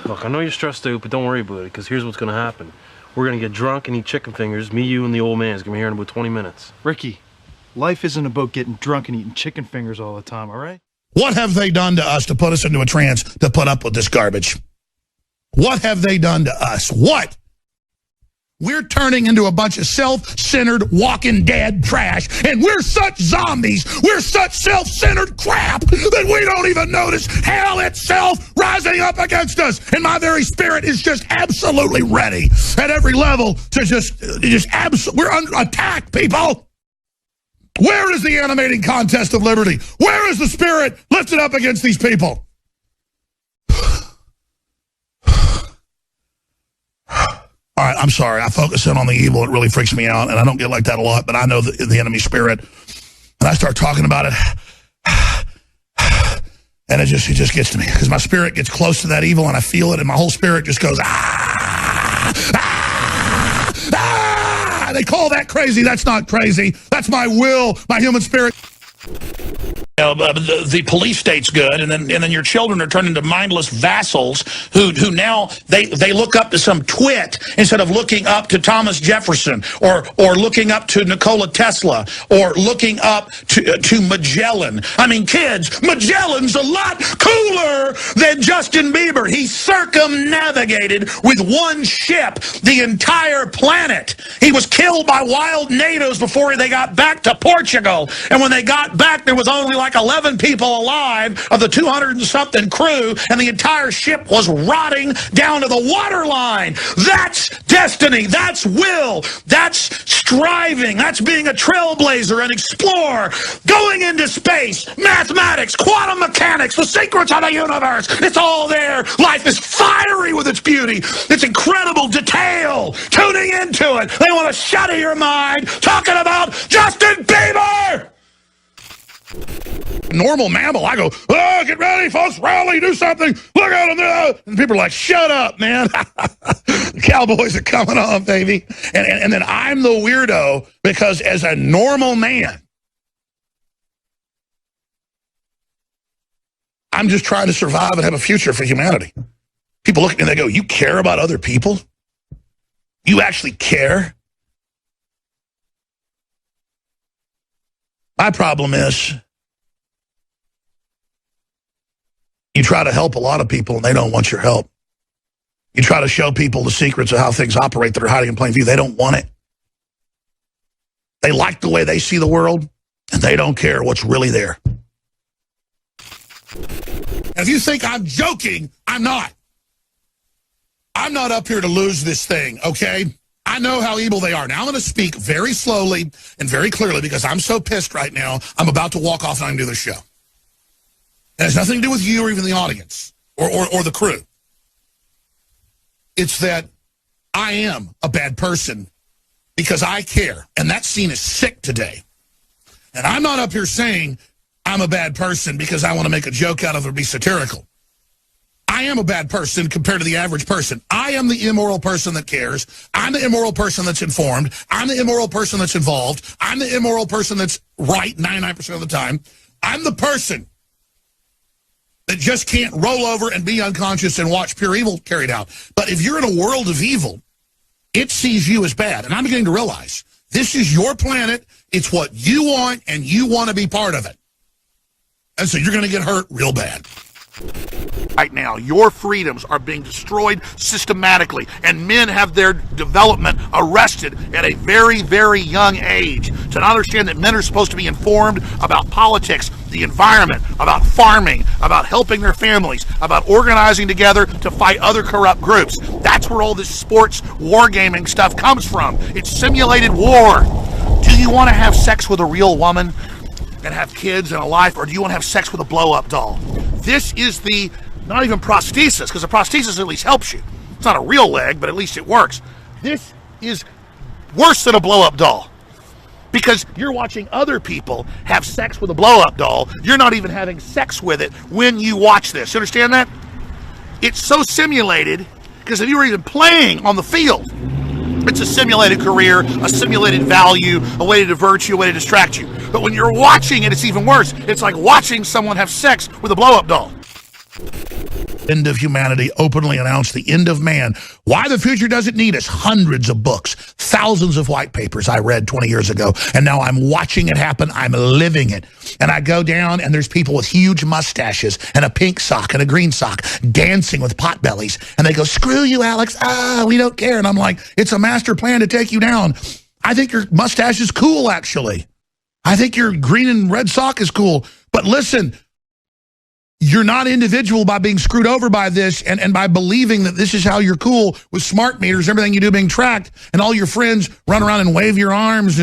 Look, I know you're stressed out, but don't worry about it, because here's what's going to happen. We're going to get drunk and eat chicken fingers. Me, you, and the old man is going to be here in about 20 minutes. Ricky, life isn't about getting drunk and eating chicken fingers all the time, all right? What have they done to us to put us into a trance to put up with this garbage? What have they done to us? What? We're turning into a bunch of self-centered, walking dead trash, and we're such zombies, we're such self-centered crap that we don't even notice hell itself rising up against us. And my very spirit is just absolutely ready at every level to we're under attack, people. Where is the animating contest of liberty? Where is the spirit lifted up against these people? All right, I'm sorry. I focus in on the evil. It really freaks me out, and I don't get like that a lot, but I know the enemy spirit. And I start talking about it, and it just gets to me, because my spirit gets close to that evil, and I feel it, and my whole spirit just goes, ah, ah, ah. They call that crazy. That's not crazy. That's my will, my human spirit. The police state's good, and then your children are turned into mindless vassals who now they look up to some twit instead of looking up to Thomas Jefferson or looking up to Nikola Tesla or looking up to Magellan. I mean, kids, Magellan's a lot cooler than Justin Bieber. He circumnavigated with one ship the entire planet. He was killed by wild natives before they got back to Portugal, and when they got back, there was only like 11 people alive of the 200 and something crew, and the entire ship was rotting down to the waterline. That's destiny. That's will. That's striving. That's being a trailblazer, an explorer, going into space, mathematics, quantum mechanics, the secrets of the universe. It's all there. Life is fiery with its beauty. It's incredible detail. Tuning into it. They want to shut your mind talking about Justin Bieber. Normal mammal, I go, oh, get ready, folks, rally, do something, look out them. And people are like, shut up, man. The Cowboys are coming on, baby. And then I'm the weirdo because as a normal man, I'm just trying to survive and have a future for humanity. People look at me and they go, you care about other people? You actually care? My problem is you try to help a lot of people and they don't want your help. You try to show people the secrets of how things operate that are hiding in plain view. They don't want it. They like the way they see the world and they don't care what's really there. And if you think I'm joking, I'm not. I'm not up here to lose this thing, okay? I know how evil they are. Now I'm going to speak very slowly and very clearly because I'm so pissed right now. I'm about to walk off and I'm going to do the show. It has nothing to do with you or even the audience or the crew. It's that I am a bad person because I care. And that scene is sick today. And I'm not up here saying I'm a bad person because I want to make a joke out of it or be satirical. I am a bad person compared to the average person. I am the immoral person that cares. I'm the immoral person that's informed. I'm the immoral person that's involved. I'm the immoral person that's right 99% of the time. I'm the person that just can't roll over and be unconscious and watch pure evil carried out. But if you're in a world of evil, it sees you as bad. And I'm beginning to realize this is your planet. It's what you want, and you want to be part of it. And so you're going to get hurt real bad. Right now, your freedoms are being destroyed systematically, and men have their development arrested at a very, very young age. To not understand that men are supposed to be informed about politics, the environment, about farming, about helping their families, about organizing together to fight other corrupt groups. That's where all this sports wargaming stuff comes from. It's simulated war. Do you want to have sex with a real woman and have kids and a life, or do you want to have sex with a blow-up doll? This is the, not even prosthesis, because the prosthesis at least helps you. It's not a real leg, but at least it works. This is worse than a blow-up doll, because you're watching other people have sex with a blow-up doll. You're not even having sex with it when you watch this. You understand that? It's so simulated, because if you were even playing on the field, it's a simulated career, a simulated value, a way to divert you, a way to distract you. But when you're watching it, it's even worse. It's like watching someone have sex with a blow-up doll. End of humanity, openly announced the end of man. Why the future doesn't need us. Hundreds of books, thousands of white papers I read 20 years ago, and now I'm watching it happen. I'm living it. And I go down, and there's people with huge mustaches and a pink sock and a green sock dancing with pot bellies, and they go, screw you, Alex. We don't care. And I'm like, it's a master plan to take you down. I think your mustache is cool, actually. I think your green and red sock is cool. But listen, you're not individual by being screwed over by this and by believing that this is how you're cool with smart meters, everything you do being tracked, and all your friends run around and wave your arms,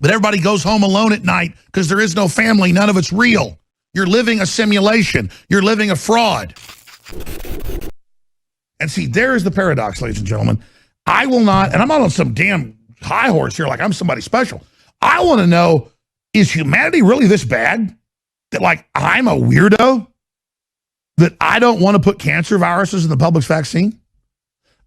but everybody goes home alone at night because there is no family. None of it's real. You're living a simulation. You're living a fraud. And see, there's the paradox, ladies and gentlemen. I will not, and I'm not on some damn high horse here like I'm somebody special. I want to know, is humanity really this bad? That, like, I'm a weirdo? That I don't want to put cancer viruses in the public's vaccine?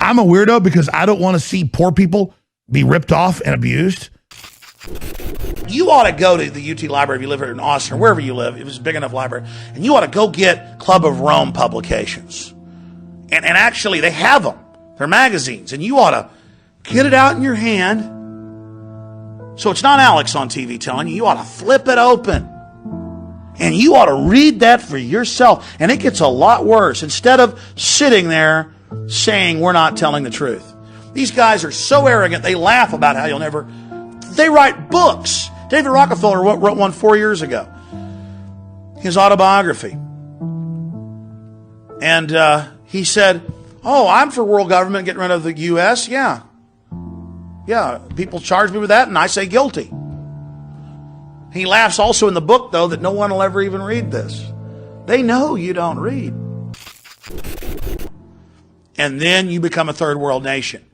I'm a weirdo because I don't want to see poor people be ripped off and abused? You ought to go to the UT library if you live here in Austin or wherever you live, if it's a big enough library, and you ought to go get Club of Rome publications. And actually, they have them. They're magazines, and you ought to get it out in your hand. So it's not Alex on TV telling you. You ought to flip it open. And you ought to read that for yourself. And it gets a lot worse. Instead of sitting there saying we're not telling the truth. These guys are so arrogant, they laugh about how you'll never... They write books. David Rockefeller wrote one 4 years ago. His autobiography. And he said, oh, I'm for world government getting rid of the U.S. Yeah. Yeah, people charge me with that, and I say guilty. He laughs also in the book, though, that no one will ever even read this. They know you don't read. And then you become a third world nation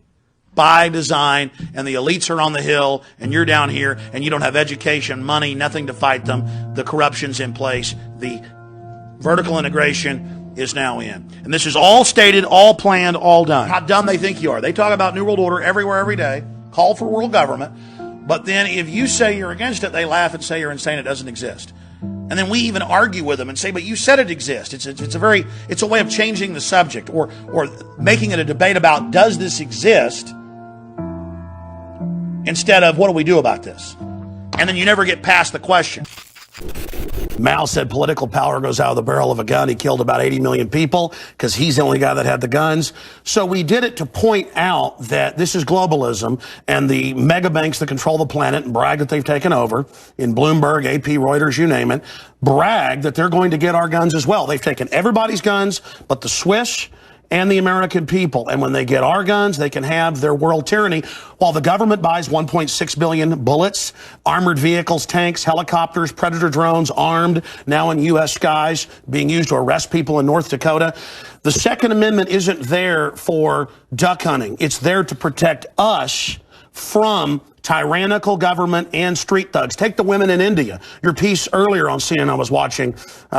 by design, and the elites are on the hill, and you're down here, and you don't have education, money, nothing to fight them. The corruption's in place. The vertical integration is now in. And this is all stated, all planned, all done. How dumb they think you are. They talk about New World Order everywhere, every day, call for world government. But then if you say you're against it, they laugh and say you're insane, it doesn't exist. And then we even argue with them and say, but you said it exists. It's a way of changing the subject or making it a debate about does this exist instead of what do we do about this? And then you never get past the question. Mao said political power goes out of the barrel of a gun. He killed about 80 million people because he's the only guy that had the guns. So we did it to point out that this is globalism, and the mega banks that control the planet and brag that they've taken over, in Bloomberg, AP, Reuters, you name it, brag that they're going to get our guns as well. They've taken everybody's guns but the Swiss and the American people. And when they get our guns, they can have their world tyranny while the government buys 1.6 billion bullets, armored vehicles, tanks, helicopters, Predator drones, armed, now in U.S. skies, being used to arrest people in North Dakota. The Second Amendment isn't there for duck hunting. It's there to protect us from tyrannical government and street thugs. Take the women in India. Your piece earlier on CNN I was watching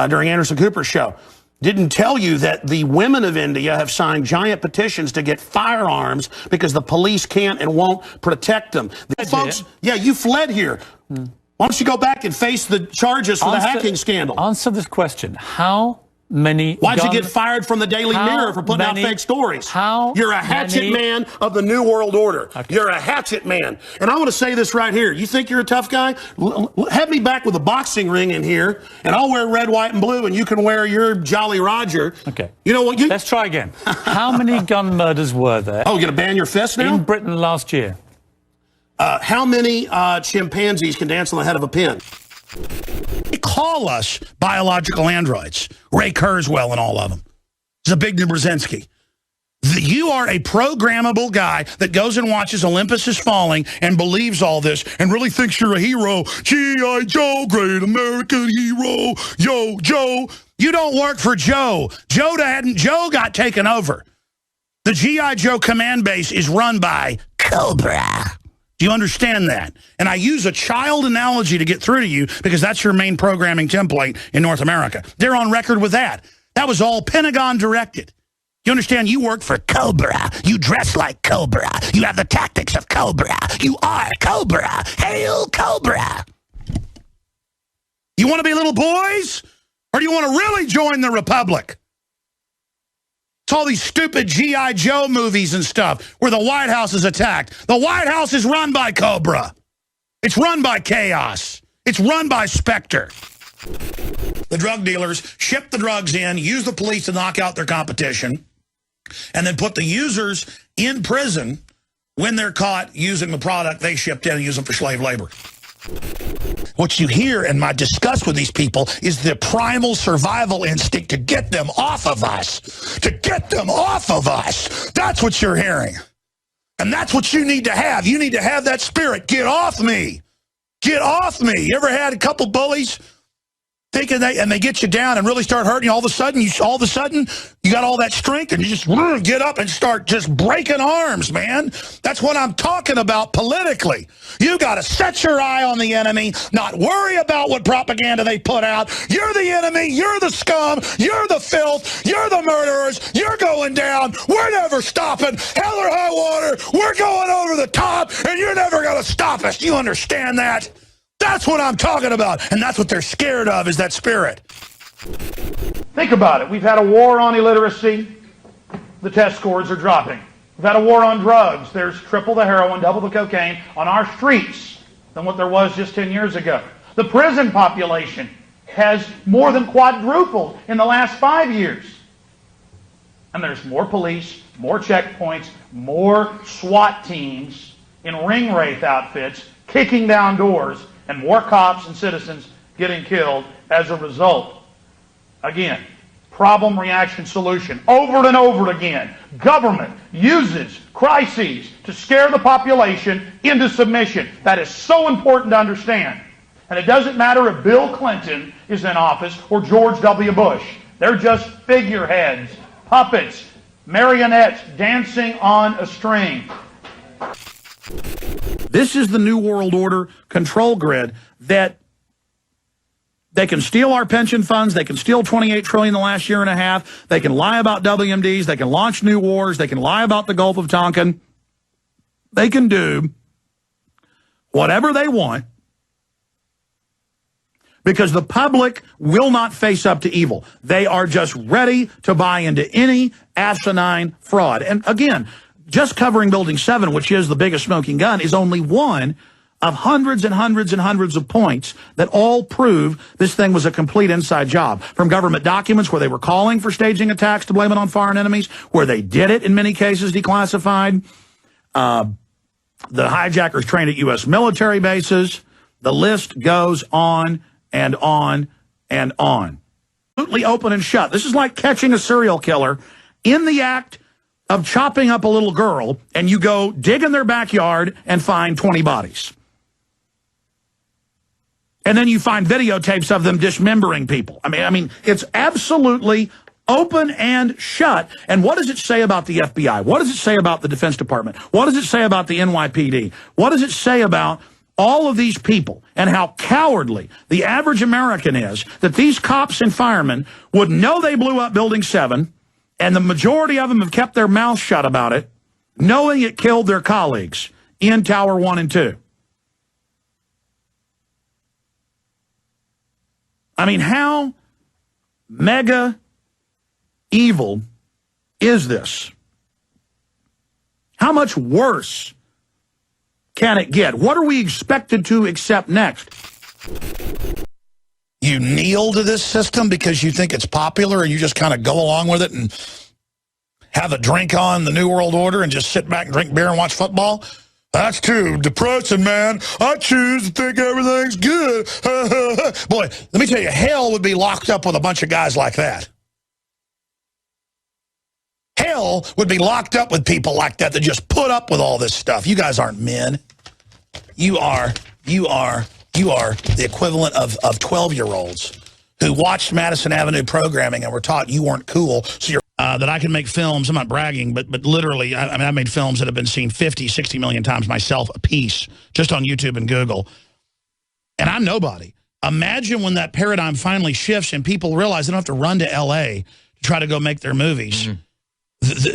during Anderson Cooper's show didn't tell you that the women of India have signed giant petitions to get firearms because the police can't and won't protect them. Folks, yeah, you fled here. Why don't you go back and face the charges for the hacking scandal? Answer this question. How many... Why'd you get fired from the Daily Mirror for putting out fake stories? You're a hatchet man of the New World Order. Okay. You're a hatchet man. And I want to say this right here. You think you're a tough guy? Have me back with a boxing ring in here, and I'll wear red, white, and blue, and you can wear your Jolly Roger. Okay. You know what? Let's try again. How many gun murders were there? Oh, you're going to ban your fist now? In Britain last year. How many chimpanzees can dance on the head of a pin? They call us biological androids. Ray Kurzweil and all of them. Zbigniew Brzezinski. You are a programmable guy that goes and watches Olympus Is Falling and believes all this and really thinks you're a hero. G.I. Joe, great American hero. Yo, Joe. You don't work for Joe. Joe got taken over. The G.I. Joe command base is run by Cobra. Do you understand that? And I use a child analogy to get through to you because that's your main programming template in North America. They're on record with that. That was all Pentagon directed. You understand? You work for Cobra. You dress like Cobra. You have the tactics of Cobra. You are Cobra. Hail Cobra. You want to be little boys? Or do you want to really join the Republic? It's all these stupid G.I. Joe movies and stuff where the White House is attacked. The White House is run by Cobra. It's run by Chaos. It's run by Spectre. The drug dealers ship the drugs in, use the police to knock out their competition, and then put the users in prison when they're caught using the product they shipped in and use them for slave labor. What you hear in my disgust with these people is the primal survival instinct to get them off of us. To get them off of us. That's what you're hearing. And that's what you need to have. You need to have that spirit. Get off me. Get off me. You ever had a couple bullies thinking they get you down and really start hurting you? All of a sudden you got all that strength and you just get up and start just breaking arms, man. That's what I'm talking about politically. You got to set your eye on the enemy, not worry about what propaganda they put out. You're the enemy. You're the scum. You're the filth. You're the murderers. You're going down. We're never stopping. Hell or high water. We're going over the top, and you're never going to stop us. You understand that? That's what I'm talking about, and that's what they're scared of, is that spirit. Think about it. We've had a war on illiteracy. The test scores are dropping. We've had a war on drugs. There's triple the heroin, double the cocaine on our streets than what there was just 10 years ago. The prison population has more than quadrupled in the last 5 years. And there's more police, more checkpoints, more SWAT teams in ring wraith outfits kicking down doors, and more cops and citizens getting killed as a result. Again, problem, reaction, solution. Over and over again, government uses crises to scare the population into submission. That is so important to understand. And it doesn't matter if Bill Clinton is in office or George W. Bush. They're just figureheads, puppets, marionettes dancing on a string. This is the New World Order control grid that they can steal our pension funds. They can steal $28 trillion in the last year and a half. They can lie about WMDs. They can launch new wars. They can lie about the Gulf of Tonkin. They can do whatever they want because the public will not face up to evil. They are just ready to buy into any asinine fraud. And again, just covering Building 7, which is the biggest smoking gun, is only one of hundreds and hundreds and hundreds of points that all prove this thing was a complete inside job. From government documents where they were calling for staging attacks to blame it on foreign enemies, where they did it in many cases declassified. The hijackers trained at U.S. military bases. The list goes on and on and on. Absolutely open and shut. This is like catching a serial killer in the act of chopping up a little girl, and you go dig in their backyard and find 20 bodies. And then you find videotapes of them dismembering people. I mean, it's absolutely open and shut. And what does it say about the FBI? What does it say about the Defense Department? What does it say about the NYPD? What does it say about all of these people and how cowardly the average American is that these cops and firemen would know they blew up Building 7, and the majority of them have kept their mouths shut about it, knowing it killed their colleagues in Tower 1 and 2. I mean, how mega evil is this? How much worse can it get? What are we expected to accept next? You kneel to this system because you think it's popular and you just kind of go along with it and have a drink on the New World Order and just sit back and drink beer and watch football? That's too depressing, man. I choose to think everything's good. Boy, let me tell you, hell would be locked up with a bunch of guys like that. Hell would be locked up with people like that just put up with all this stuff. You guys aren't men. You are the equivalent of 12-year-olds who watched Madison Avenue programming and were taught you weren't cool. So you're that I can make films. I'm not bragging, but literally, I mean, I made films that have been seen 50, 60 million times myself a piece, just on YouTube and Google. And I'm nobody. Imagine when that paradigm finally shifts and people realize they don't have to run to L.A. to try to go make their movies.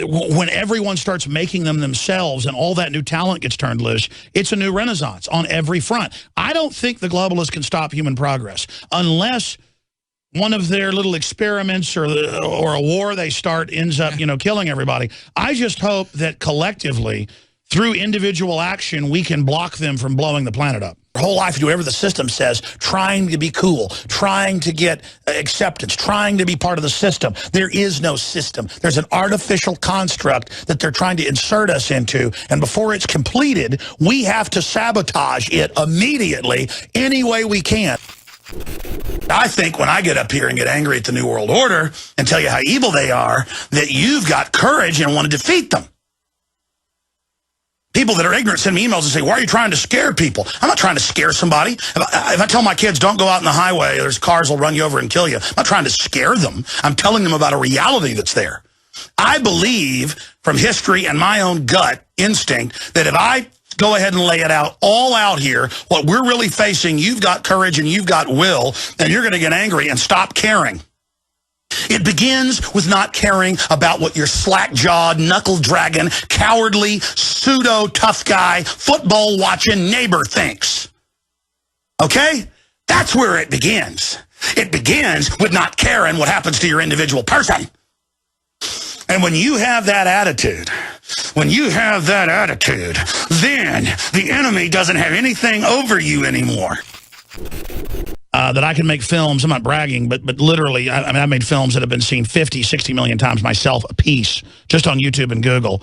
When everyone starts making them themselves and all that new talent gets turned loose, it's a new renaissance on every front. I don't think the globalists can stop human progress unless one of their little experiments or a war they start ends up, killing everybody. I just hope that collectively, through individual action, we can block them from blowing the planet up. Our whole life, do whatever the system says, trying to be cool, trying to get acceptance, trying to be part of the system. There is no system. There's an artificial construct that they're trying to insert us into, and before it's completed, we have to sabotage it immediately any way we can. I think when I get up here and get angry at the New World Order and tell you how evil they are, that you've got courage and want to defeat them. People that are ignorant send me emails and say, why are you trying to scare people? I'm not trying to scare somebody. If I tell my kids, don't go out in the highway, there's cars will run you over and kill you, I'm not trying to scare them. I'm telling them about a reality that's there. I believe from history and my own gut instinct that if I go ahead and lay it out, all out here, what we're really facing, you've got courage and you've got will, then you're going to get angry and stop caring. It begins with not caring about what your slack-jawed, knuckle-dragging, cowardly, pseudo-tough guy, football-watching neighbor thinks. Okay? That's where it begins. It begins with not caring what happens to your individual person. And when you have that attitude, then the enemy doesn't have anything over you anymore. That I can make films, I'm not bragging, but literally, I've made films that have been seen 50, 60 million times myself a piece, just on YouTube and Google.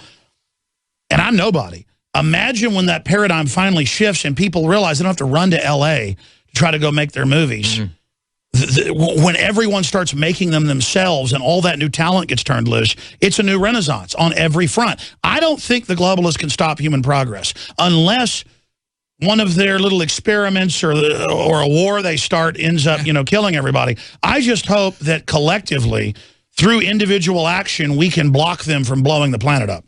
And I'm nobody. Imagine when that paradigm finally shifts and people realize they don't have to run to L.A. to try to go make their movies. When everyone starts making them themselves and all that new talent gets turned loose, it's a new renaissance on every front. I don't think the globalists can stop human progress unless one of their little experiments or a war they start ends up, killing everybody. I just hope that collectively, through individual action, we can block them from blowing the planet up.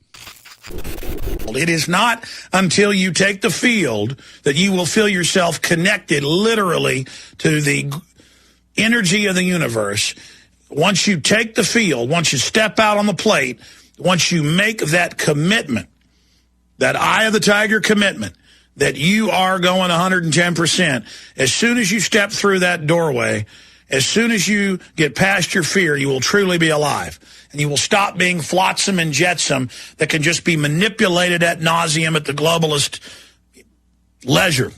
It is not until you take the field that you will feel yourself connected literally to the energy of the universe. Once you take the field, once you step out on the plate, once you make that commitment, that eye of the tiger commitment, that you are going 110%. As soon as you step through that doorway, as soon as you get past your fear, you will truly be alive. And you will stop being flotsam and jetsam that can just be manipulated ad nauseum at the globalist leisure.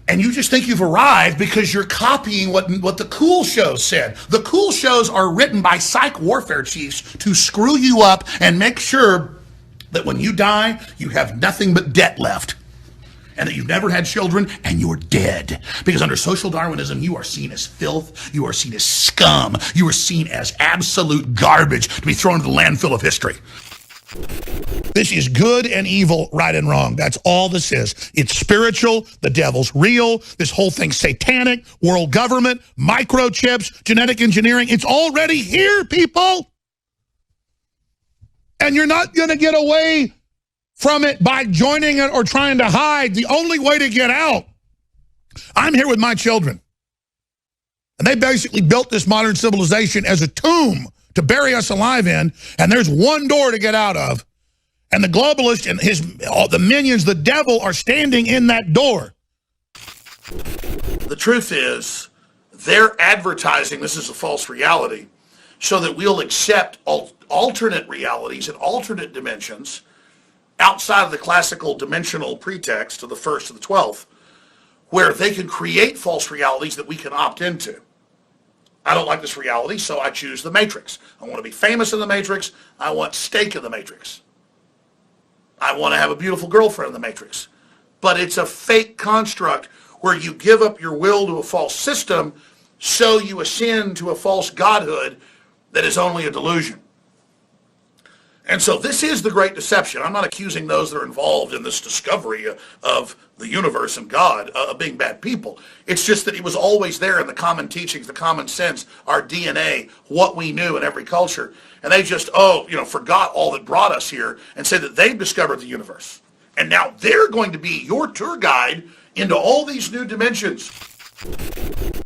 And you just think you've arrived because you're copying what the cool shows said. The cool shows are written by psych warfare chiefs to screw you up and make sure that when you die, you have nothing but debt left. And that you've never had children, and you're dead. Because under social Darwinism, you are seen as filth, you are seen as scum, you are seen as absolute garbage to be thrown into the landfill of history. This is good and evil, right and wrong. That's all this is. It's spiritual, the devil's real, this whole thing's satanic, world government, microchips, genetic engineering. It's already here, people. And you're not going to get away from it by joining it or trying to hide. The only way to get out, I'm here with my children. And they basically built this modern civilization as a tomb to bury us alive in, and there's one door to get out of. And the globalist and the minions, the devil, are standing in that door. The truth is, they're advertising this is a false reality so that we'll accept alternate realities and alternate dimensions outside of the classical dimensional pretext of the 1st to the 12th, where they can create false realities that we can opt into. I don't like this reality, so I choose the Matrix. I want to be famous in the Matrix. I want steak in the Matrix. I want to have a beautiful girlfriend in the Matrix. But it's a fake construct where you give up your will to a false system, so you ascend to a false godhood that is only a delusion. And so this is the great deception. I'm not accusing those that are involved in this discovery of the universe and God of being bad people. It's just that it was always there in the common teachings, the common sense, our DNA, what we knew in every culture. And they just, forgot all that brought us here and said that they've discovered the universe. And now they're going to be your tour guide into all these new dimensions.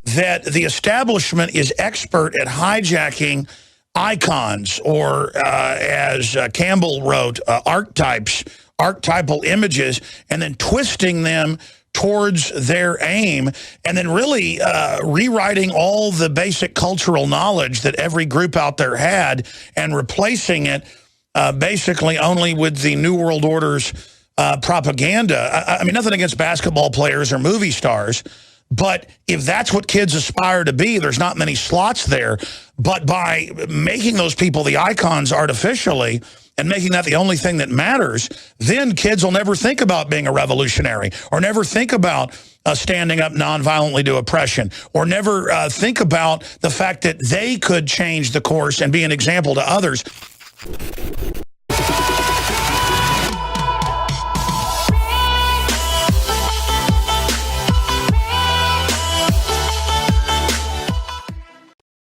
That the establishment is expert at hijacking icons, or as Campbell wrote, archetypal images, and then twisting them towards their aim, and then really rewriting all the basic cultural knowledge that every group out there had and replacing it basically only with the New World Order's propaganda. I mean, nothing against basketball players or movie stars, but if that's what kids aspire to be, there's not many slots there. But by making those people the icons artificially and making that the only thing that matters, then kids will never think about being a revolutionary or never think about standing up nonviolently to oppression or never think about the fact that they could change the course and be an example to others.